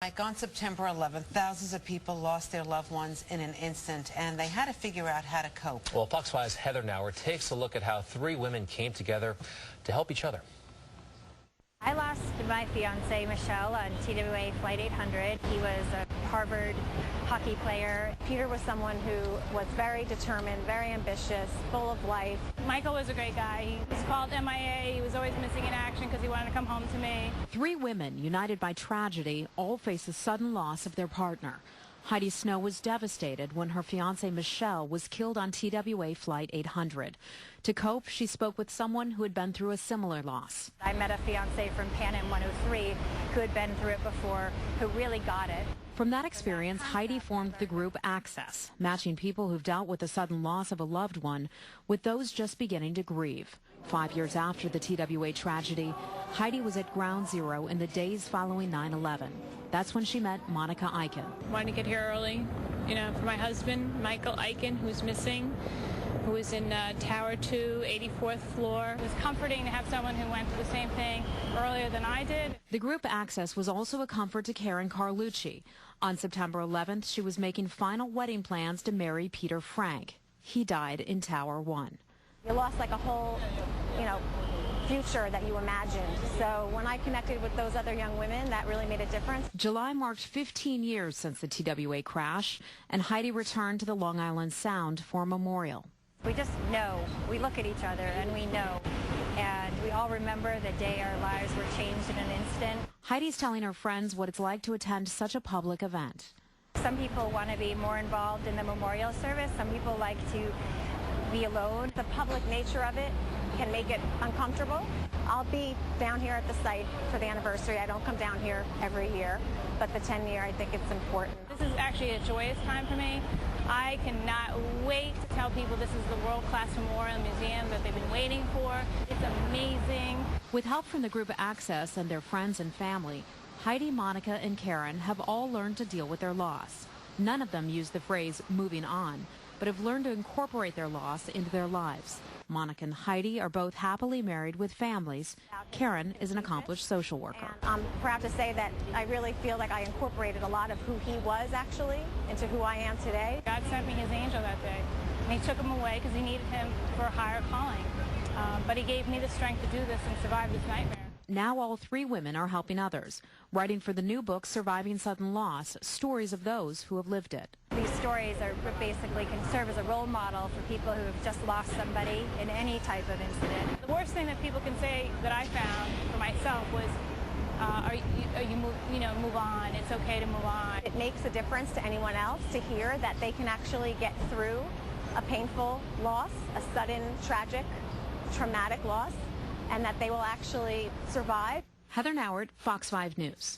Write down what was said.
Like on September 11th, thousands of people lost their loved ones in an instant, and they had to figure out how to cope. Well, Fox 5's Heather Nauert takes a look at how three women came together to help each other. I lost my fiance, Michelle, on TWA Flight 800. He was a Harvard hockey player. Peter was someone who was very determined, very ambitious, full of life. Michael was a great guy. He was called MIA. He was always missing in action because he wanted to come home to me. Three women united by tragedy all face the sudden loss of their partner. Heidi Snow was devastated when her fiancé Michelle was killed on TWA Flight 800. To cope, she spoke with someone who had been through a similar loss. I met a fiancé from Pan Am 103 who had been through it before, who really got it. From that experience, Heidi formed the group Access, matching people who've dealt with the sudden loss of a loved one with those just beginning to grieve. 5 years after the TWA tragedy, Heidi was at ground zero in the days following 9/11. That's when she met Monica Eichen. Wanted to get here early, for my husband, Michael Eichen, who's missing, who was in Tower 2, 84th floor. It was comforting to have someone who went through the same thing earlier than I did. The group Access was also a comfort to Karen Carlucci. On September 11th, she was making final wedding plans to marry Peter Frank. He died in Tower 1. You lost like a whole, future that you imagined. So when I connected with those other young women, that really made a difference. July marked 15 years since the TWA crash, and Heidi returned to the Long Island Sound for a memorial. We just know. We look at each other and we know. And we all remember the day our lives were changed in an instant. Heidi's telling her friends what it's like to attend such a public event. Some people want to be more involved in the memorial service. Some people like to be alone. The public nature of it can make it uncomfortable. I'll be down here at the site for the anniversary. I don't come down here every year, but the 10th year, I think it's important. This is actually a joyous time for me. I cannot wait to tell people this is the world-class memorial museum that they've been waiting for. It's amazing. With help from the group Access and their friends and family, Heidi, Monica, and Karen have all learned to deal with their loss. None of them use the phrase moving on, but have learned to incorporate their loss into their lives. Monica and Heidi are both happily married with families. Karen is an accomplished social worker. And I'm proud to say that I really feel like I incorporated a lot of who he was actually into who I am today. God sent me his angel that day, and he took him away because he needed him for a higher calling. But he gave me the strength to do this and survive this nightmare. Now all three women are helping others, writing for the new book, Surviving Sudden Loss, stories of those who have lived it. These stories are basically can serve as a role model for people who have just lost somebody in any type of incident. The worst thing that people can say that I found for myself was, move on. It's okay to move on. It makes a difference to anyone else to hear that they can actually get through a painful loss, a sudden, tragic, traumatic loss, and that they will actually survive. Heather Nauert, Fox 5 News.